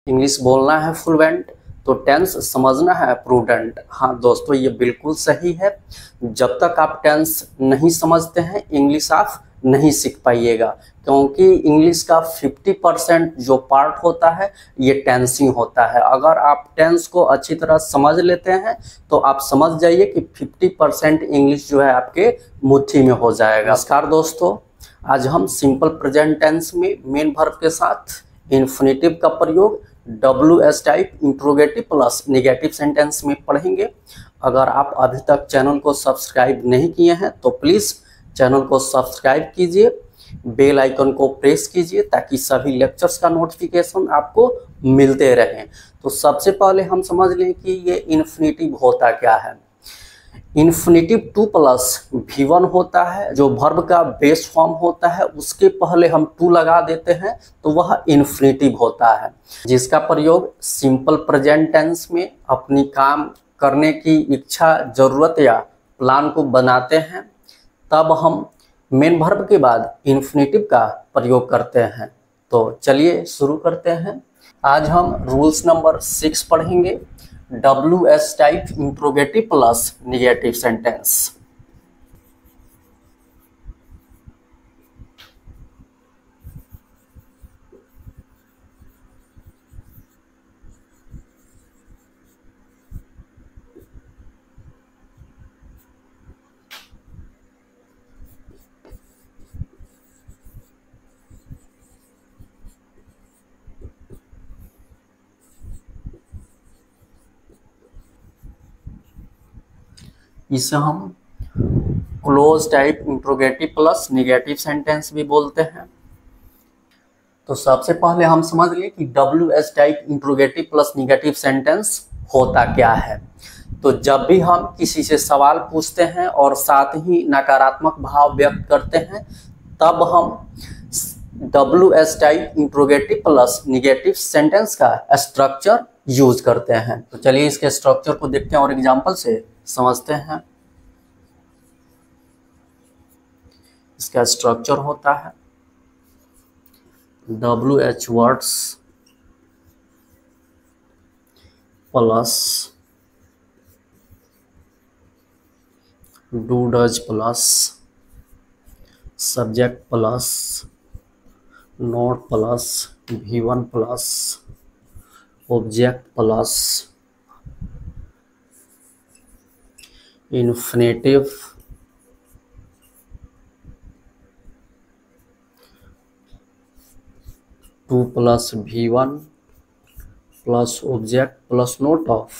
English बोलना है fluent तो टेंस समझना है प्रूडेंट। हाँ दोस्तों, ये बिल्कुल सही है। जब तक आप टेंस नहीं समझते हैं इंग्लिश आप नहीं सीख पाइएगा, क्योंकि इंग्लिश का 50% जो पार्ट होता है ये टेंसिंग होता है। अगर आप टेंस को अच्छी तरह समझ लेते हैं तो आप समझ जाइए कि 50% इंग्लिश जो है आपके मुट्ठी में हो जाएगा। नमस्कार दोस्तों, आज हम सिंपल प्रेजेंट टेंस में मेन वर्ब के साथ इन्फिनेटिव का प्रयोग WS type interrogative plus negative sentence में पढ़ेंगे। अगर आप अभी तक चैनल को सब्सक्राइब नहीं किए हैं तो प्लीज़ चैनल को सब्सक्राइब कीजिए, बेल आइकन को प्रेस कीजिए ताकि सभी लेक्चर्स का नोटिफिकेशन आपको मिलते रहें। तो सबसे पहले हम समझ लें कि ये इन्फिनेटिव होता क्या है। इन्फिनेटिव 2 प्लस V1 होता है, जो वर्ब का बेस फॉर्म होता है उसके पहले हम टू लगा देते हैं तो वह इन्फिनेटिव होता है, जिसका प्रयोग सिंपल प्रेजेंट टेंस में अपनी काम करने की इच्छा, जरूरत या प्लान को बनाते हैं। तब हम मेन वर्ब के बाद इन्फिनेटिव का प्रयोग करते हैं। तो चलिए शुरू करते हैं। आज हम रूल्स नंबर 6 पढ़ेंगे, WS type interrogative plus negative sentence. इसे हम close type interrogative plus negative sentence भी बोलते हैं। तो सबसे पहले हम समझ लिए कि WS type interrogative plus negative sentence होता क्या है। तो जब भी हम किसी से सवाल पूछते हैं और साथ ही नकारात्मक भाव व्यक्त करते हैं तब हम WS type interrogative plus negative sentence का स्ट्रक्चर यूज करते हैं। तो चलिए इसके स्ट्रक्चर को देखते हैं और एग्जांपल से समझते हैं। इसका स्ट्रक्चर होता है WH words plus do does plus subject plus note plus V1 plus object plus infinitive two plus V1 plus object plus note of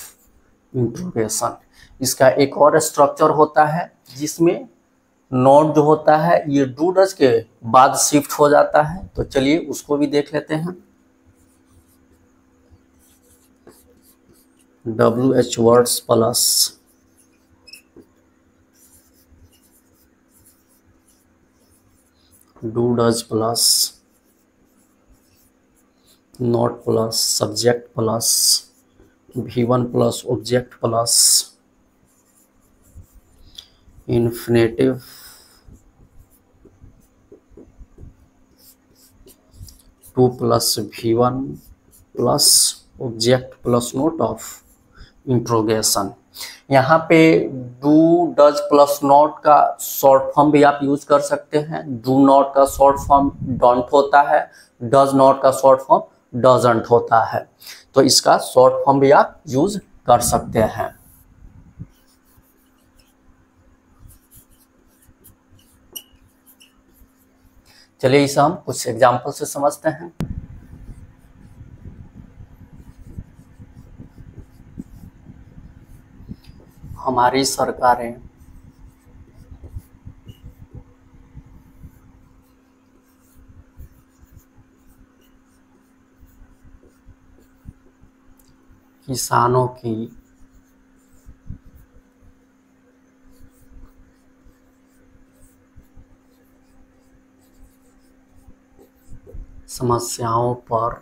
interrogation. इसका एक और स्ट्रक्चर होता है जिसमें नोट जो होता है ये डू डज के बाद शिफ्ट हो जाता है। तो चलिए उसको भी देख लेते हैं। WH words plus do does plus note plus subject plus V1 plus object plus infinitive two plus V1 plus object plus note of interrogation. यहाँ पे डू डज प्लस नॉट का शॉर्ट फॉर्म भी आप यूज कर सकते हैं। Do not का short form don't होता है, डज नॉट का शॉर्ट फॉर्म डजंट होता है। तो इसका शॉर्ट फॉर्म भी आप यूज कर सकते हैं। चलिए इसे हम कुछ एग्जाम्पल से समझते हैं। हमारी सरकारें किसानों की समस्याओं पर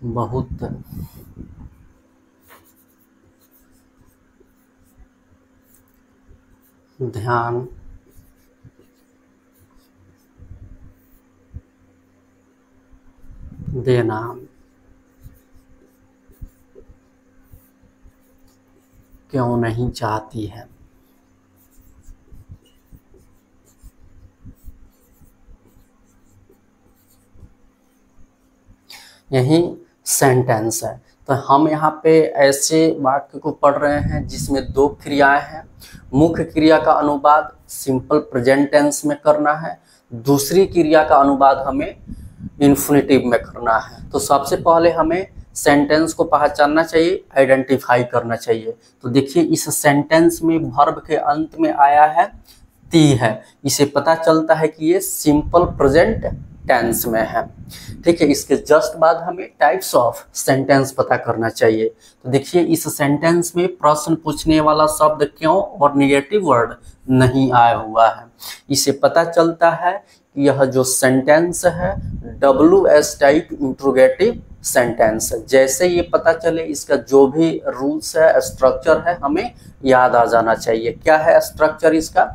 बहुत ध्यान देना क्यों नहीं चाहती है। यही सेंटेंस है। तो हम यहाँ पे ऐसे वाक्य को पढ़ रहे हैं जिसमें दो क्रियाएं हैं। मुख्य क्रिया का अनुवाद सिंपल प्रेजेंट टेंस में करना है, दूसरी क्रिया का अनुवाद हमें इन्फिनिटिव में करना है। तो सबसे पहले हमें सेंटेंस को पहचानना चाहिए, आइडेंटिफाई करना चाहिए। तो देखिए इस सेंटेंस में वर्ब के अंत में आया है ती है, इसे पता चलता है कि ये सिंपल प्रेजेंट टेंस में है। ठीक है, इसके जस्ट बाद हमें टाइप्स ऑफ सेंटेंस पता करना चाहिए। तो देखिए इस सेंटेंस में प्रश्न पूछने वाला शब्द क्यों और निगेटिव वर्ड नहीं आया हुआ है। इसे पता चलता है कि यह जो सेंटेंस है WS टाइप इंट्रोगेटिव सेंटेंस है। जैसे ये पता चले इसका जो भी रूल्स है, स्ट्रक्चर है, हमें याद आ जाना चाहिए। क्या है स्ट्रक्चर इसका?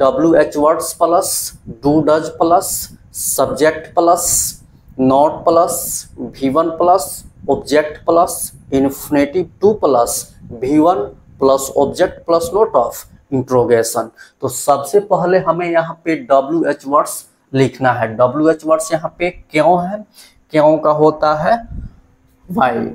WH words plus do does plus subject plus not plus V1 plus object plus infinitive two plus V1 plus object plus note of interrogation. तो सबसे पहले हमें यहाँ पे WH वर्ड्स लिखना है। WH वर्ड्स यहाँ पे क्यों है, क्यों का होता है वाई।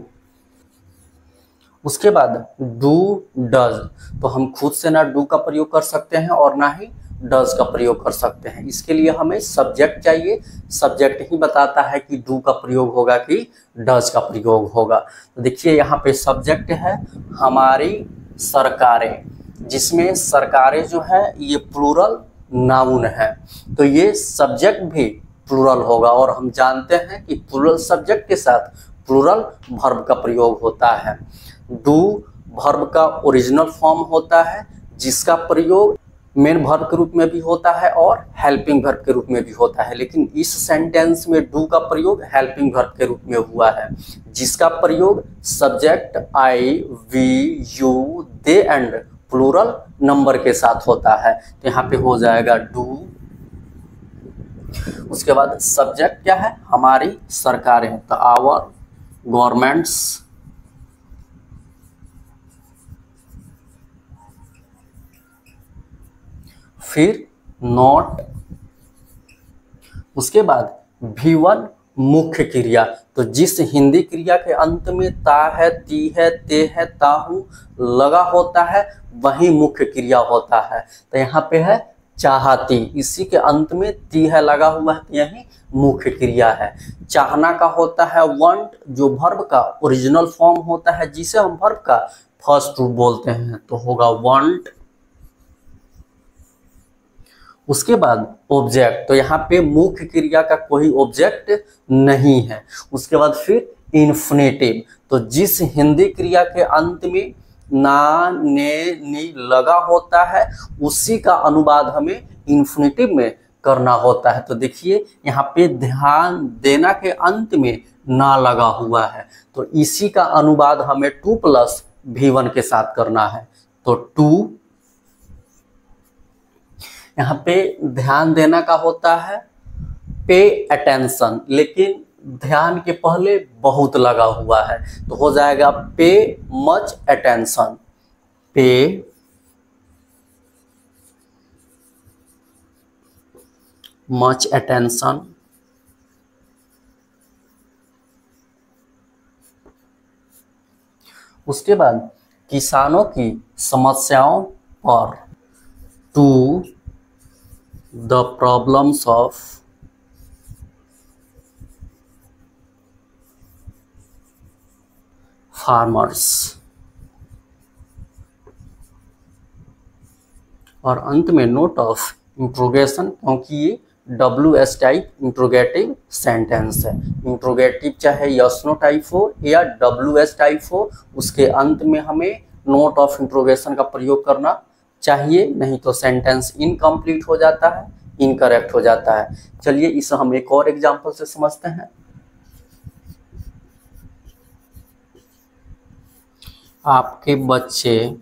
उसके बाद डू डज, तो हम खुद से ना डू का प्रयोग कर सकते हैं और ना ही डज का प्रयोग कर सकते हैं। इसके लिए हमें सब्जेक्ट चाहिए। सब्जेक्ट ही बताता है कि डू का प्रयोग होगा कि डज का प्रयोग होगा। तो देखिए यहाँ पे सब्जेक्ट है हमारी सरकारें, जिसमें सरकारें जो है ये प्लूरल नाउन है, तो ये सब्जेक्ट भी प्लूरल होगा। और हम जानते हैं कि प्लूरल सब्जेक्ट के साथ प्लूरल वर्ब का प्रयोग होता है। डू वर्ब का ओरिजिनल फॉर्म होता है, जिसका प्रयोग मेन वर्ब के रूप में भी होता है और हेल्पिंग वर्ब के रूप में भी होता है। लेकिन इस सेंटेंस में डू का प्रयोग हेल्पिंग वर्ब के रूप में हुआ है, जिसका प्रयोग subject I we you they and plural number के साथ होता है। तो यहाँ पे हो जाएगा डू। उसके बाद सब्जेक्ट क्या है? हमारी सरकारें, तो आवर गवर्नमेंट्स। फिर नॉट। उसके बाद V1 मुख्य क्रिया, तो जिस हिंदी क्रिया के अंत में ता है, ती है, ते है, ताहू लगा होता है वही मुख्य क्रिया होता है। तो यहाँ पे है चाहती, इसी के अंत में ती है लगा हुआ है, यही मुख्य क्रिया है। चाहना का होता है वांट, जो वर्ब का ओरिजिनल फॉर्म होता है, जिसे हम वर्ब का फर्स्ट रूप बोलते हैं, तो होगा वांट। उसके बाद ऑब्जेक्ट, तो यहाँ पे मुख्य क्रिया का कोई ऑब्जेक्ट नहीं है। उसके बाद फिर इन्फिनेटिव, तो जिस हिंदी क्रिया के अंत में ना ने नी लगा होता है उसी का अनुवाद हमें इन्फिनेटिव में करना होता है। तो देखिए यहाँ पे ध्यान देना के अंत में ना लगा हुआ है, तो इसी का अनुवाद हमें 2 प्लस V1 के साथ करना है। तो 2। यहाँ पे ध्यान देना का होता है पे अटेंशन, लेकिन ध्यान के पहले बहुत लगा हुआ है, तो हो जाएगा पे मच अटेंशन। पे मच अटेंशन। उसके बाद किसानों की समस्याओं पर, to the problems of farmers। और अंत में नोट ऑफ इंट्रोगेशन, क्योंकि ये WS टाइप इंट्रोगेटिव सेंटेंस है। इंट्रोगेटिव चाहे यस नो टाइप हो या WS टाइप हो, उसके अंत में हमें नोट ऑफ इंट्रोगेशन का प्रयोग करना चाहिए, नहीं तो सेंटेंस इनकम्प्लीट हो जाता है, इनकरेक्ट हो जाता है। चलिए इसे हम एक और एग्जांपल से समझते हैं। आपके बच्चे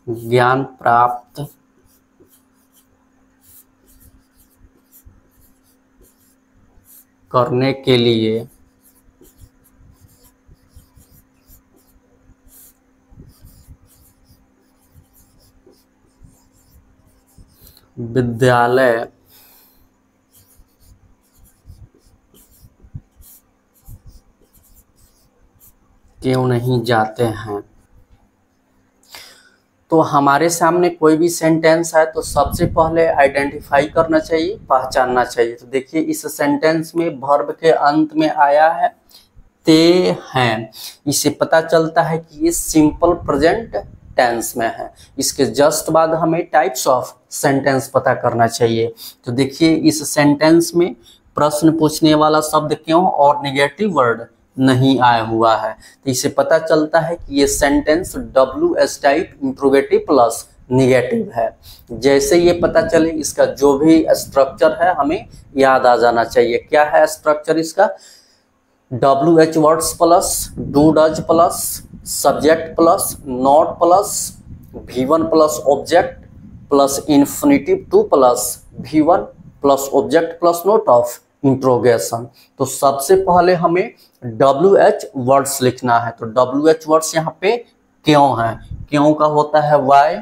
ज्ञान प्राप्त करने के लिए विद्यालय क्यों नहीं जाते हैं। तो हमारे सामने कोई भी सेंटेंस है तो सबसे पहले आइडेंटिफाई करना चाहिए, पहचानना चाहिए। तो देखिए इस सेंटेंस में वर्ब के अंत में आया है ते हैं, इससे पता चलता है कि ये सिंपल प्रेजेंट टेंस में है। इसके जस्ट बाद हमें टाइप्स ऑफ सेंटेंस पता करना चाहिए। तो देखिए इस सेंटेंस में प्रश्न पूछने वाला शब्द क्यों और नेगेटिव वर्ड नहीं आया हुआ है, तो इससे पता चलता है कि ये sentence WH type interrogative plus negative है। जैसे ये पता चले इसका जो भी स्ट्रक्चर है हमें याद आ जाना चाहिए। क्या है स्ट्रक्चर इसका? WH words plus do does plus subject plus not plus V1 plus object plus infinitive two plus V1 plus object plus note of interrogation. तो सबसे पहले हमें WH वर्ड्स लिखना है। तो WH वर्ड्स यहाँ पे क्यों है, क्यों का होता है वाई,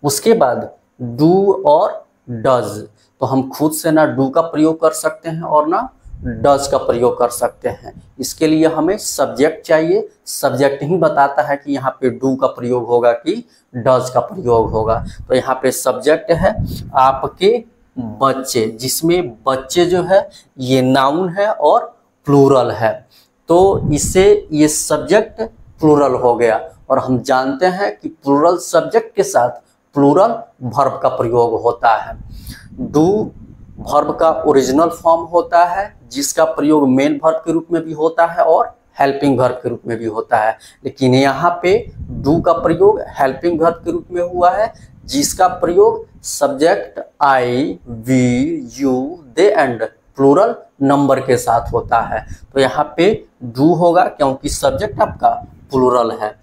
उसके बाद डू और डज। तो हम खुद से ना डू का प्रयोग कर सकते हैं और ना डज का प्रयोग कर सकते हैं। इसके लिए हमें सब्जेक्ट चाहिए, सब्जेक्ट ही बताता है कि यहाँ पे डू का प्रयोग होगा कि डज का प्रयोग होगा। तो यहाँ पे सब्जेक्ट है आपके बच्चे, जिसमें बच्चे जो है ये नाउन है और प्लूरल है, तो इससे ये सब्जेक्ट प्लूरल हो गया। और हम जानते हैं कि प्लूरल सब्जेक्ट के साथ प्लूरल वर्ब का प्रयोग होता है। डू वर्ब का ओरिजिनल फॉर्म होता है जिसका प्रयोग मेन वर्ब के रूप में भी होता है और हेल्पिंग वर्ब के रूप में भी होता है, लेकिन यहाँ पे डू का प्रयोग हेल्पिंग वर्ब के रूप में हुआ है जिसका प्रयोग subject I, we, you, they and plural number के साथ होता है। तो यहाँ पे डू होगा क्योंकि सब्जेक्ट आपका प्लूरल है।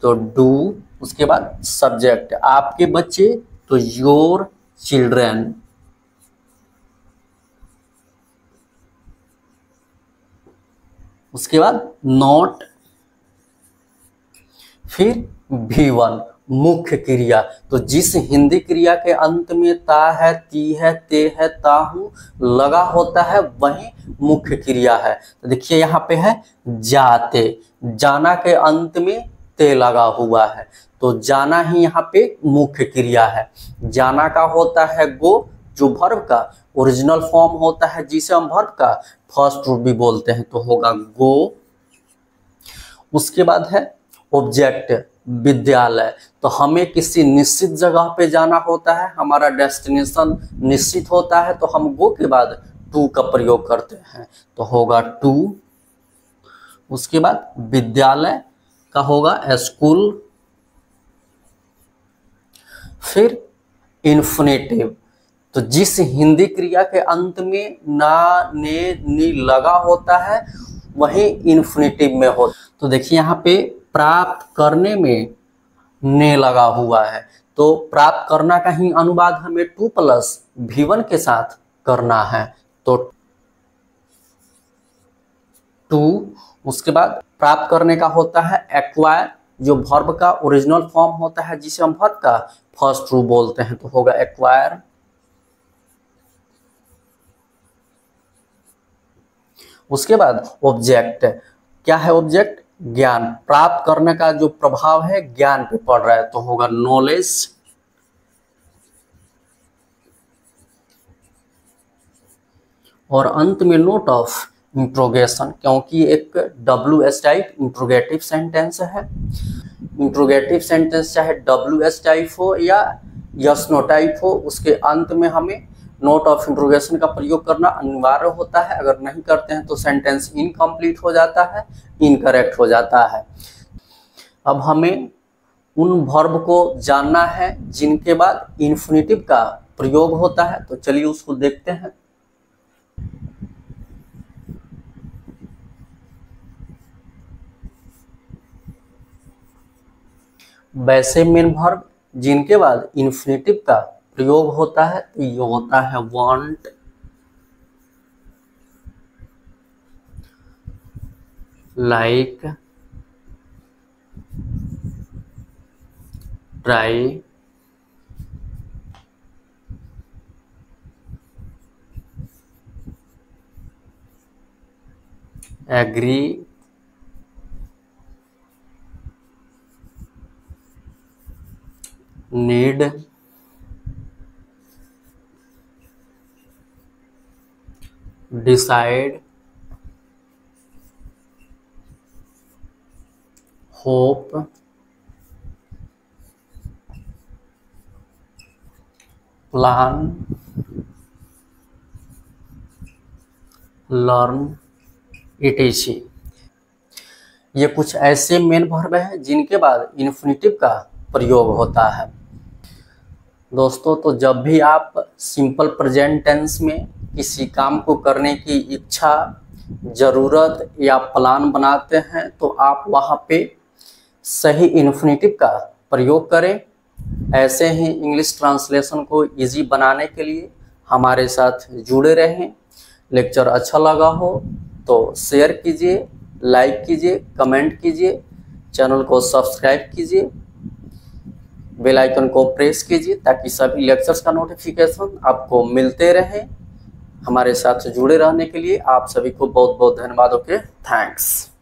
तो डू, उसके बाद सब्जेक्ट आपके बच्चे, तो योर चिल्ड्रेन, उसके बाद नॉट, फिर V1 मुख्य क्रिया। तो जिस हिंदी क्रिया के अंत में ता है, ती है, ते है, ताहू लगा होता है वही मुख्य क्रिया है। तो देखिए यहाँ पे है जाते, जाना के अंत में ते लगा हुआ है, तो जाना ही यहाँ पे मुख्य क्रिया है। जाना का होता है गो, जो वर्ब का ओरिजिनल फॉर्म होता है जिसे हम वर्ब का फर्स्ट रूट भी बोलते हैं, तो होगा गो। उसके बाद है ऑब्जेक्ट विद्यालय। तो हमें किसी निश्चित जगह पे जाना होता है, हमारा डेस्टिनेशन निश्चित होता है, तो हम गो के बाद टू का प्रयोग करते हैं, तो होगा टू। उसके बाद विद्यालय का होगा स्कूल, फिर इन्फिनेटिव। तो जिस हिंदी क्रिया के अंत में ना, ने, नी लगा होता है वही इन्फिनेटिव में हो। तो देखिए यहाँ पे प्राप्त करने में ने लगा हुआ है, तो प्राप्त करना का ही अनुवाद हमें टू प्लस V1 के साथ करना है, तो टू। उसके बाद प्राप्त करने का होता है एक्वायर, जो वर्ब का ओरिजिनल फॉर्म होता है जिसे हम वर्ब का फर्स्ट रूट बोलते हैं, तो होगा एक्वायर। उसके बाद ऑब्जेक्ट, क्या है ऑब्जेक्ट? ज्ञान। प्राप्त करने का जो प्रभाव है ज्ञान पे पड़ रहा है, तो होगा नॉलेज। और अंत में नोट ऑफ इंट्रोगेशन, क्योंकि एक WH टाइप इंट्रोगेटिव सेंटेंस है। इंट्रोगेटिव सेंटेंस चाहे WH टाइप हो या यस नो टाइप हो, उसके अंत में हमें नोट ऑफ इंट्रोगेशन का प्रयोग करना अनिवार्य होता है। अगर नहीं करते हैं तो सेंटेंस इनकम्प्लीट हो जाता है, इनकरेक्ट हो जाता है। अब हमें उन वर्ब को जानना है जिनके बाद इन्फिनेटिव का प्रयोग होता है, तो चलिए उसको देखते हैं। वैसे मेन वर्ब जिनके बाद इन्फिनेटिव का प्रयोग होता है, तो ये होता है want, like, try, agree, need, decide, hope, plan, learn, etc। ये कुछ ऐसे मेन वर्ब हैं जिनके बाद इन्फिनिटिव का प्रयोग होता है। दोस्तों, तो जब भी आप सिंपल प्रेजेंट टेंस में किसी काम को करने की इच्छा, ज़रूरत या प्लान बनाते हैं तो आप वहाँ पे सही इन्फिनिटिव का प्रयोग करें। ऐसे ही इंग्लिश ट्रांसलेशन को इजी बनाने के लिए हमारे साथ जुड़े रहें। लेक्चर अच्छा लगा हो तो शेयर कीजिए, लाइक कीजिए, कमेंट कीजिए, चैनल को सब्सक्राइब कीजिए, बेल आइकन को प्रेस कीजिए ताकि सभी लेक्चर्स का नोटिफिकेशन आपको मिलते रहे। हमारे साथ जुड़े रहने के लिए आप सभी को बहुत बहुत धन्यवाद। Okay, thanks.